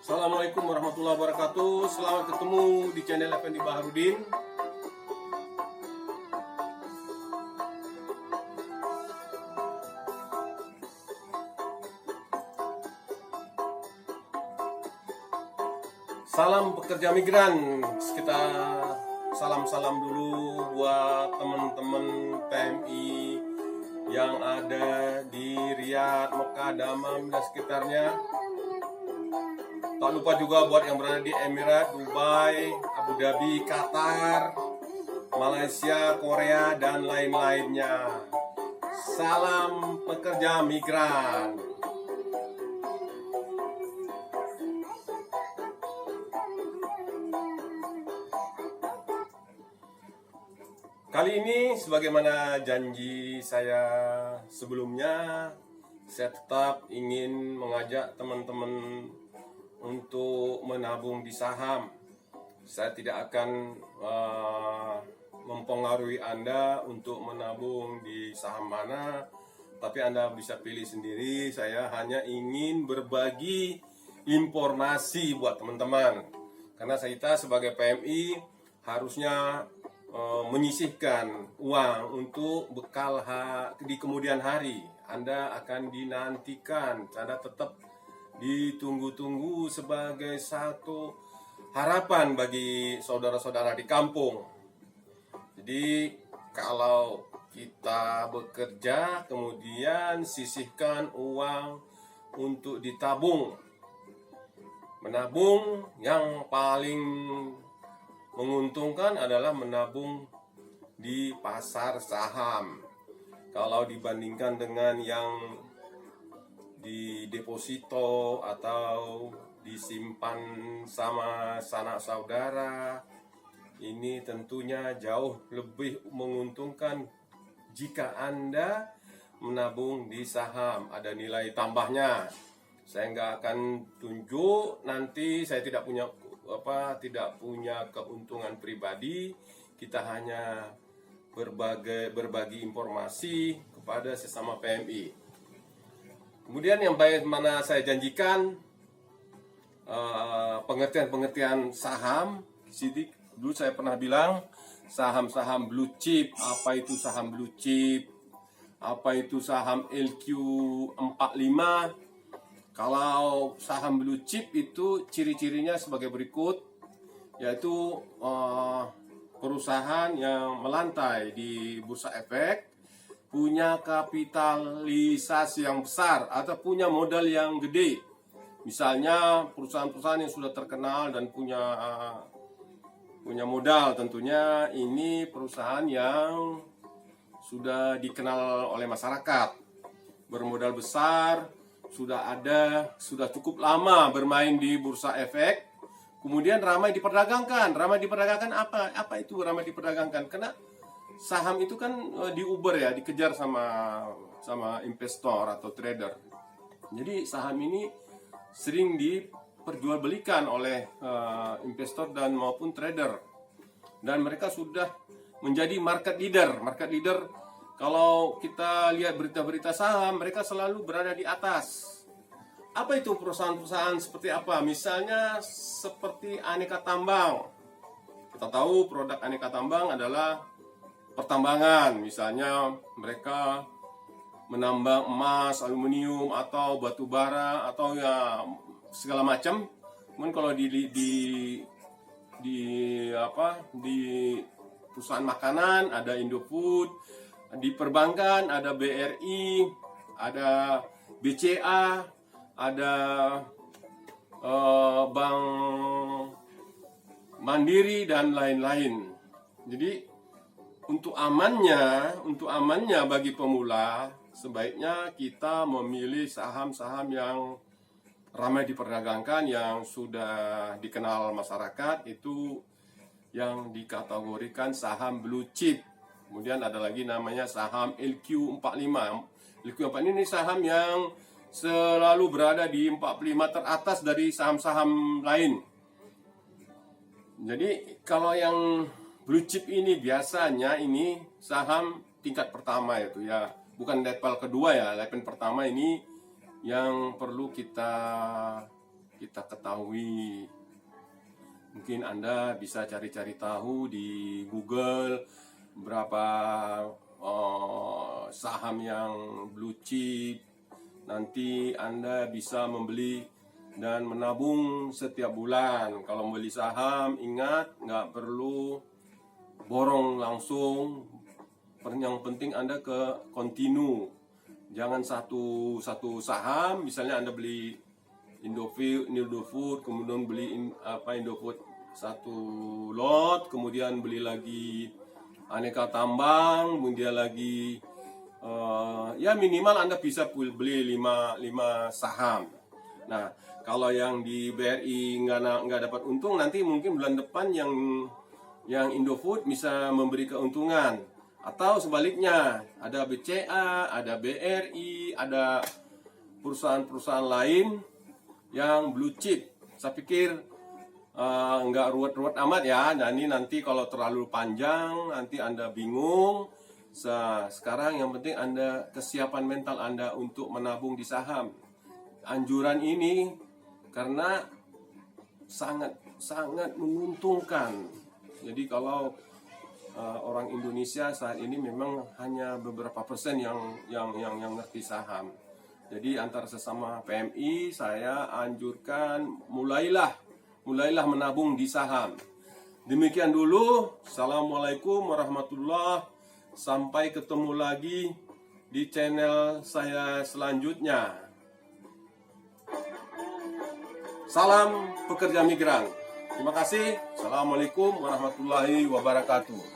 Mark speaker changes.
Speaker 1: Assalamualaikum warahmatullahi wabarakatuh. Selamat ketemu di channel Effendi Baharudin. Salam pekerja migran. Kita salam-salam dulu buat teman-teman PMI yang ada di Riyadh, Mekah, Dammam dan sekitarnya. Tak lupa juga buat yang berada di Emirat, Dubai, Abu Dhabi, Qatar, Malaysia, Korea, dan lain-lainnya. Salam pekerja migran. Kali ini sebagaimana janji saya sebelumnya, saya tetap ingin mengajak teman-teman untuk menabung di saham. Saya tidak akan mempengaruhi Anda untuk menabung di saham mana, tapi Anda bisa pilih sendiri. Saya hanya ingin berbagi informasi buat teman-teman, karena kita sebagai PMI harusnya menyisihkan uang untuk bekal di kemudian hari. Anda akan dinantikan, Anda tetap ditunggu-tunggu sebagai satu harapan bagi saudara-saudara di kampung. Jadi kalau kita bekerja kemudian sisihkan uang untuk ditabung. Menabung yang paling menguntungkan adalah menabung di pasar saham. Kalau dibandingkan dengan yang di deposito atau disimpan sama sanak saudara, ini tentunya jauh lebih menguntungkan jika Anda menabung di saham. Ada nilai tambahnya. Saya nggak akan tunjuk, nanti saya tidak punya keuntungan pribadi. Kita hanya berbagi informasi kepada sesama PMI. Kemudian yang mana saya janjikan pengertian saham. Dulu saya pernah bilang saham-saham blue chip. Apa itu saham blue chip? Apa itu saham LQ45? Kalau saham blue chip itu ciri-cirinya sebagai berikut, yaitu perusahaan yang melantai di bursa efek, punya kapitalisasi yang besar atau punya modal yang gede. Misalnya perusahaan-perusahaan yang sudah terkenal dan punya modal, tentunya ini perusahaan yang sudah dikenal oleh masyarakat, bermodal besar, sudah cukup lama bermain di bursa efek, kemudian ramai diperdagangkan. Ramai diperdagangkan apa itu ramai diperdagangkan? Karena saham itu kan diuber ya, dikejar sama investor atau trader. Jadi saham ini sering diperjualbelikan oleh investor dan maupun trader. Dan mereka sudah menjadi market leader. Market leader, kalau kita lihat berita-berita saham, mereka selalu berada di atas. Apa itu perusahaan-perusahaan seperti apa? Misalnya seperti aneka tambang. Kita tahu produk aneka tambang adalah pertambangan. Misalnya mereka menambang emas, aluminium atau batu bara atau ya segala macam. Kemudian kalau di perusahaan makanan ada Indofood, di perbankan ada BRI, ada BCA, ada Bank Mandiri dan lain-lain. Jadi untuk amannya bagi pemula, sebaiknya kita memilih saham-saham yang ramai diperdagangkan, yang sudah dikenal masyarakat, itu yang dikategorikan saham blue chip. Kemudian ada lagi namanya saham LQ45. LQ45 ini saham yang selalu berada di 45 teratas dari saham-saham lain. Jadi kalau yang blue chip ini biasanya ini saham tingkat pertama itu ya, bukan level kedua ya. Level pertama ini yang perlu kita kita ketahui. Mungkin Anda bisa cari-cari tahu di Google berapa saham yang blue chip. Nanti Anda bisa membeli dan menabung setiap bulan. Kalau membeli saham, ingat nggak perlu borong langsung. Yang penting Anda ke kontinu. Jangan satu saham, misalnya Anda beli Indofood, kemudian beli Indofood satu lot, kemudian beli lagi aneka tambang, kemudian lagi ya minimal Anda bisa beli 5 saham. Nah, kalau yang di BRI nggak dapat untung, nanti mungkin bulan depan yang Indofood bisa memberi keuntungan. Atau sebaliknya, ada BCA, ada BRI, ada perusahaan-perusahaan lain yang blue chip. Saya pikir nggak ruwet-ruwet amat ya. Nah, ini nanti kalau terlalu panjang, nanti Anda bingung. Sekarang yang penting Anda kesiapan mental Anda untuk menabung di saham. Anjuran ini karena sangat menguntungkan. Jadi kalau orang Indonesia saat ini memang hanya beberapa persen yang ngerti saham. Jadi antar sesama PMI saya anjurkan mulailah menabung di saham. Demikian dulu. Assalamualaikum warahmatullahi wabarakatuh. Sampai ketemu lagi di channel saya selanjutnya. Salam pekerja migran. Terima kasih. Assalamualaikum warahmatullahi wabarakatuh.